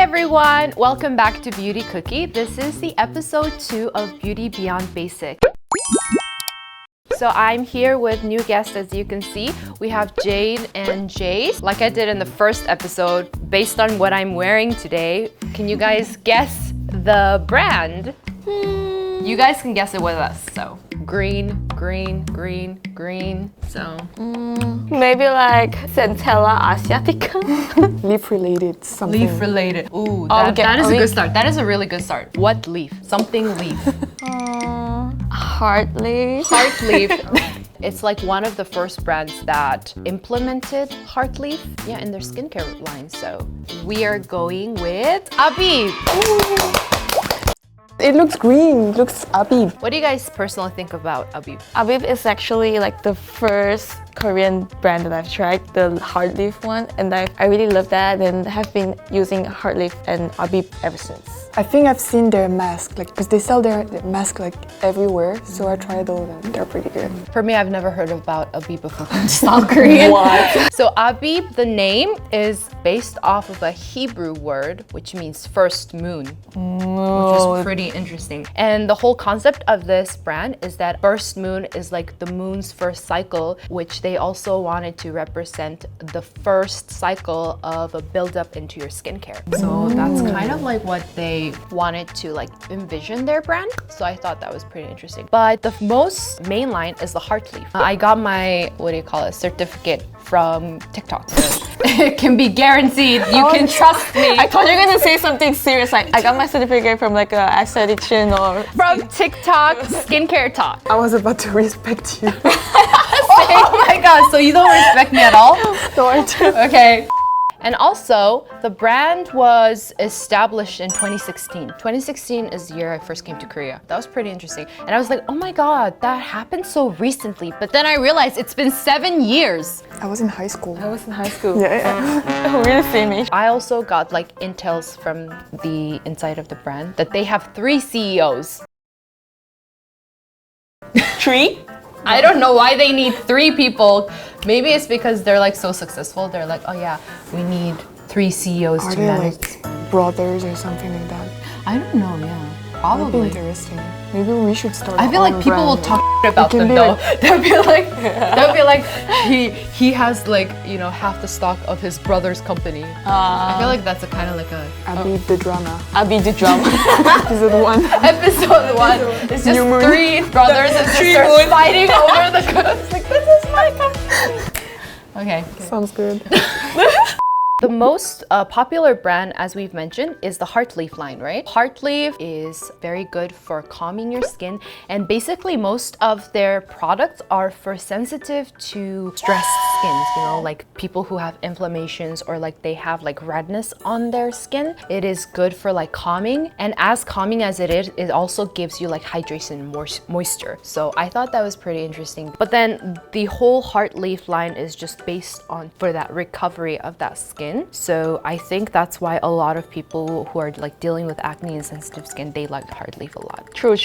everyone! Welcome back to Beauty Cookie. This is the episode 2 of Beauty Beyond Basic. So I'm here with new guests, as you can see. We have Jade and Jace. Like I did in the first episode, based on what I'm wearing today, can you guys guess the brand? You guys can guess it with us. So green, green, green, green. So maybe like Centella Asiatica. Leaf related something. leaf related. Ooh, that is a good start. That is a really good start. What leaf? Something leaf. Heart leaf. Heart leaf. It's like one of the first brands that implemented heart leaf, in their skincare line. So we are going with Abib. It looks green, looks Abib. What do you guys personally think about Abib? Abib is actually like the first Korean brand that I've tried, the heart leaf one, and I really love that and have been using heart leaf and Abib ever since. I think I've seen their mask, like, because they sell their mask like everywhere, so I tried those and they're pretty good. For me, I've never heard about Abib before. It's not Korean. What? So Abib, the name is based off of a Hebrew word, which means first moon, which is pretty interesting. And the whole concept of this brand is that first moon is like the moon's first cycle, which they also wanted to represent the first cycle of a buildup into your skincare. So that's kind of like what they wanted to like envision their brand. So I thought that was pretty interesting. But the most main line is the heart leaf. I got my, certificate from TikTok. So it can be guaranteed. You can trust me. I thought you were gonna say something serious, like I got my certificate from like a esthetician or From TikTok skincare talk. I was about to respect you. Oh my god, so you don't respect me at all? No, I do. Okay. And also, the brand was established in 2016. 2016 is the year I first came to Korea. That was pretty interesting. And I was like, oh my god, that happened so recently. But then I realized it's been 7 years. I was in high school. I was in high school. Yeah. We're the same age. I also got like intels from the inside of the brand that they have 3 CEOs. 3? I don't know why they need 3 people. Maybe it's because they're like so successful. They're like, oh yeah, we need 3 CEOs Are to they manage. like brothers or something like that? I don't know, yeah. That'd be Probably. interesting. Maybe we should start. I feel like people will talk about them though. They'll be like, he has like, half the stock of his brother's company. I feel like that's a kind of like a Abib the drama. Abib the drama. Episode 1. episode 1. It's just New moon. 3 brothers and sisters fighting over the goods. Like, this is my company. Okay. Sounds good. The most popular brand, as we've mentioned, is the Heart Leaf line, right? Heart Leaf is very good for calming your skin, and basically most of their products are for sensitive to stressed skins, like people who have inflammations or like they have like redness on their skin. It is good for like calming, and as calming as it is, it also gives you like hydration and moisture. So I thought that was pretty interesting. But then the whole Heart Leaf line is just based on for that recovery of that skin. So I think that's why a lot of people who are like dealing with acne and sensitive skin, they like Heart Leaf a lot. True.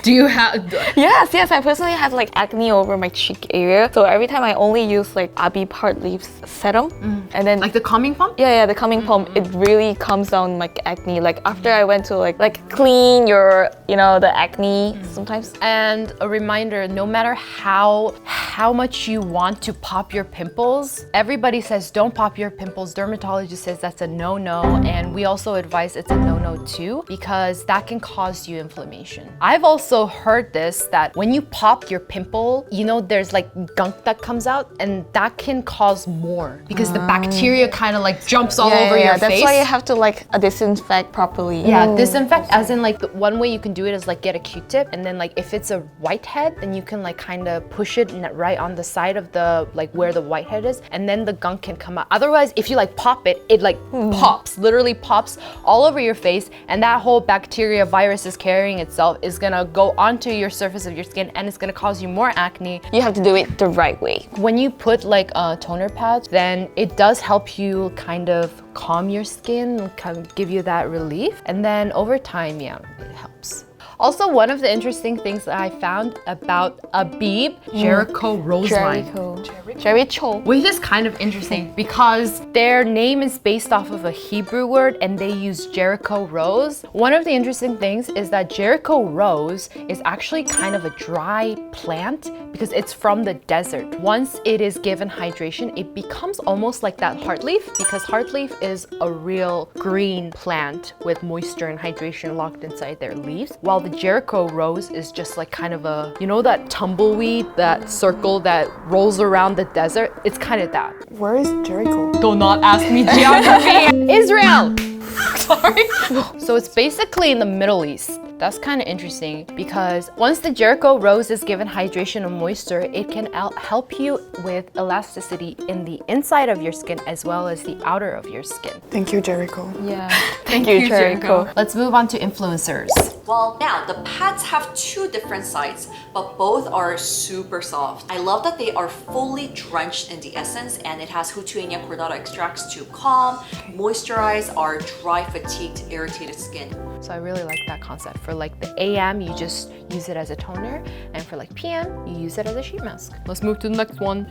Do you have? Yes, I personally have like acne over my cheek area. So every time I only use like Abib Heart Leaf serum. And then Like the calming pump? Yeah, the calming pump, it really calms down my acne. Like after I went to like clean your, the acne sometimes. And a reminder, no matter how much you want to pop your pimples, everybody says don't pop your pimples. Dermatologist says that's a no-no, and we also advise it's a no-no too, because that can cause you inflammation. I've also heard this, that when you pop your pimple, there's like gunk that comes out, and that can cause more because the bacteria kind of like jumps all over your face. That's why you have to like disinfect properly. Yeah, disinfect as in like one way you can do it is like get a Q-tip, and then like if it's a whitehead, then you can like kind of push it right on the side of the like where the whitehead is, and then the gunk can come out. Otherwise, if you like pop it, it like pops, literally pops all over your face, and that whole bacteria virus is carrying itself is gonna go onto your surface of your skin, and it's gonna cause you more acne. You have to do it the right way. When you put like toner pads, then it does help you kind of calm your skin, kind of give you that relief, and then over time, it helps. Also, one of the interesting things that I found about Abib, Jericho Rose Wine. Jericho. Which is kind of interesting because their name is based off of a Hebrew word and they use Jericho Rose. One of the interesting things is that Jericho Rose is actually kind of a dry plant because it's from the desert. Once it is given hydration, it becomes almost like that heartleaf because heartleaf is a real green plant with moisture and hydration locked inside their leaves, while the Jericho Rose is just like kind of a, you know, that tumbleweed, that circle that rolls around the desert? It's kind of that. Where is Jericho? Do not ask me geography. Israel! Sorry. So it's basically in the Middle East. That's kind of interesting because once the Jericho Rose is given hydration and moisture, it can help you with elasticity in the inside of your skin as well as the outer of your skin. Thank you, Jericho. Yeah. Thank you, Jericho. Let's move on to influencers. Well, now the pads have two different sides, but both are super soft. I love that they are fully drenched in the essence and it has Hutuenia cordata extracts to calm, moisturize our dry, fatigued, irritated skin. So I really like that concept. For like the AM, you just use it as a toner, and for like PM, you use it as a sheet mask. Let's move to the next one.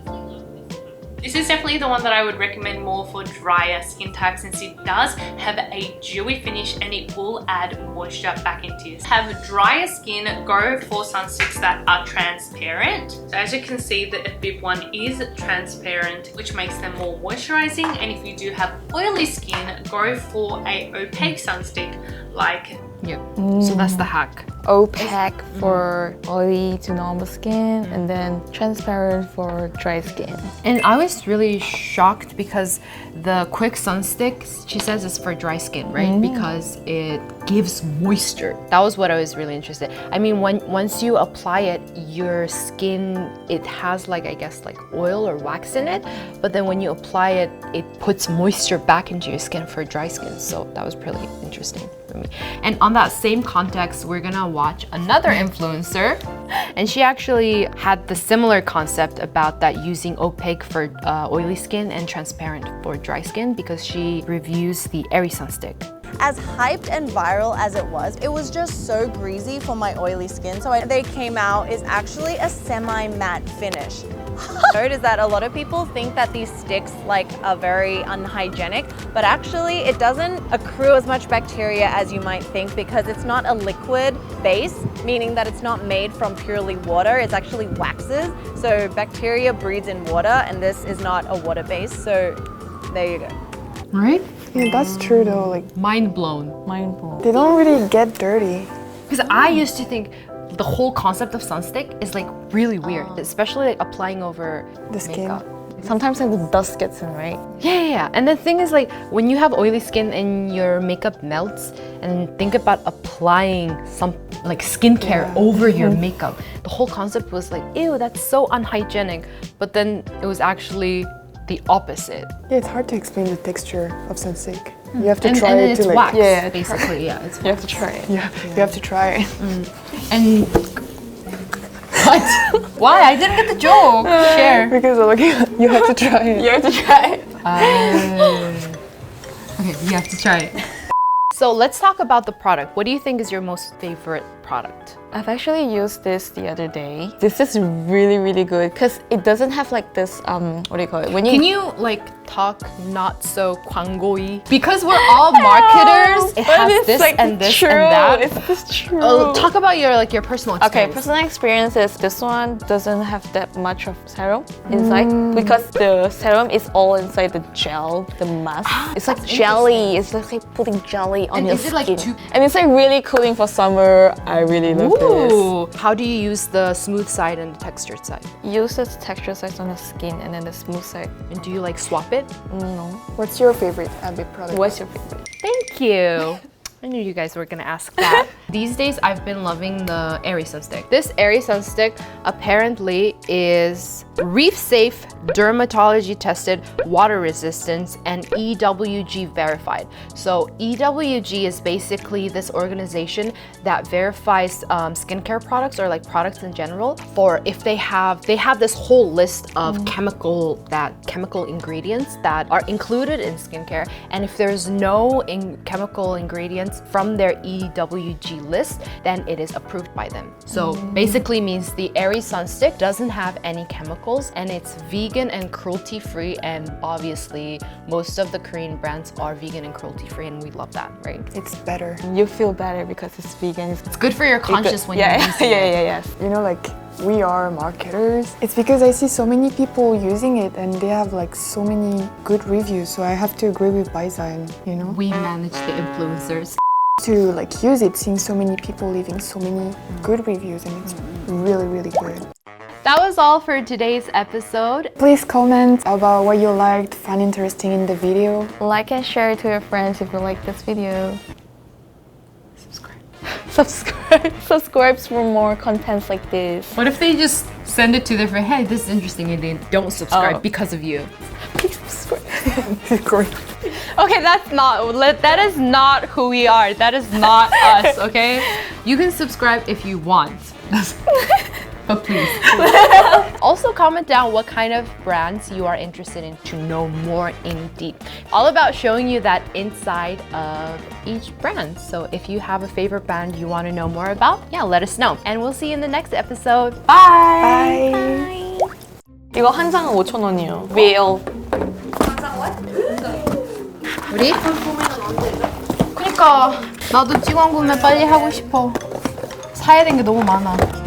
This is definitely the one that I would recommend more for drier skin types since it does have a dewy finish and it will add moisture back into your skin. Have drier skin, go for sunsticks that are transparent. So as you can see, the Abib one is transparent, which makes them more moisturizing. And if you do have oily skin, go for a opaque sunstick like Yep. So that's the hack. Opaque for oily to normal skin and then transparent for dry skin. And I was really shocked because the quick sunstick, she says, is for dry skin, right? Because it gives moisture. That was what I was really interested. I mean, once you apply it, your skin, it has like, I guess, like oil or wax in it. But then when you apply it, it puts moisture back into your skin for dry skin. So that was really interesting for me. And on that same context, we're gonna watch another influencer. And she actually had the similar concept about that using opaque for oily skin and transparent for dry skin because she reviews the Airy Sunstick. As hyped and viral as it was just so greasy for my oily skin. So they came out is actually a semi-matte finish. Notice that a lot of people think that these sticks are very unhygienic, but actually it doesn't accrue as much bacteria as you might think because it's not a liquid base, meaning that it's not made from purely water, it's actually waxes. So bacteria breeds in water and this is not a water base, so there you go. Right? Yeah, that's true though. Like, Mind blown. Mind blown. they don't really get dirty. Because I used to think the whole concept of sunstick is like really weird, especially like applying over The skin. makeup. Sometimes like the dust gets in, right? Yeah. And the thing is like when you have oily skin and your makeup melts and think about applying some like skincare over your makeup, the whole concept was like, ew, that's so unhygienic. But then it was actually the opposite. Yeah, it's hard to explain the texture of sunstick. You have to And try then it it's to wax, yeah, basically. Yeah, it's You have to try it. yeah, you have to try it. And what? Why? I didn't get the joke. Share. Because you have to try it. You have to try it. Okay, you have to try it. So let's talk about the product. What do you think is your most favorite product? I've actually used this the other day. This is really, really good because it doesn't have like this, what do you call it? When Can you like talk not so 광고이? Because we're all marketers, it But has it's this like and this true. and that. It's just true. Talk about your personal Okay, experience. personal experience is this one doesn't have that much of serum inside because the serum is all inside the gel, the mask. It's like jelly. It's like putting jelly on And your is it, skin. like, too- And it's like really cooling for summer. I really love Ooh. How do you use the smooth side and the textured side? this. Use the texture side on the skin and then the smooth side. And do you like swap it? No. What's your favorite Abib product? What's your favorite? Thank you. I knew you guys were gonna ask that. These days, I've been loving the Airy Sunstick. This Airy Sunstick apparently is reef safe, dermatology tested, water resistance, and EWG verified. So EWG is basically this organization that verifies skincare products or like products in general for if they have this whole list of chemical ingredients that are included in skincare, and if there's no chemical ingredients ingredients from their EWG list, then it is approved by them. So basically means the Airy Sunstick doesn't have any chemicals and it's vegan and cruelty-free, and obviously most of the Korean brands are vegan and cruelty-free, and we love that, right? It's better. You feel better because it's vegan. It's good for your conscience when you're using it. Yes. You know, like we are marketers. It's because I see so many people using it and they have like so many good reviews. So I have to agree with Baysa, and you know, We manage the influencers. to like use it, seeing so many people leaving so many good reviews, and it's really, really good. That was all for today's episode. Please comment about what you liked, found interesting in the video. Like and share to your friends if you like this video. Subscribe for more contents like this. What if they just send it to their friend, hey, this is interesting, and they don't subscribe Oh. because of you? Please subscribe. Okay, that is not who we are. That is not us, okay? You can subscribe if you want. But please. Also comment down what kind of brands you are interested in to know more in deep. All about showing you that inside of each brand. So if you have a favorite brand you want to know more about, yeah, let us know. And we'll see you in the next episode. Bye! Bye. 이거 한 장은 5,000원이에요. Real. 우리? 그니까 나도 직원 구매 빨리 하고 싶어. 사야 되는 게 너무 많아.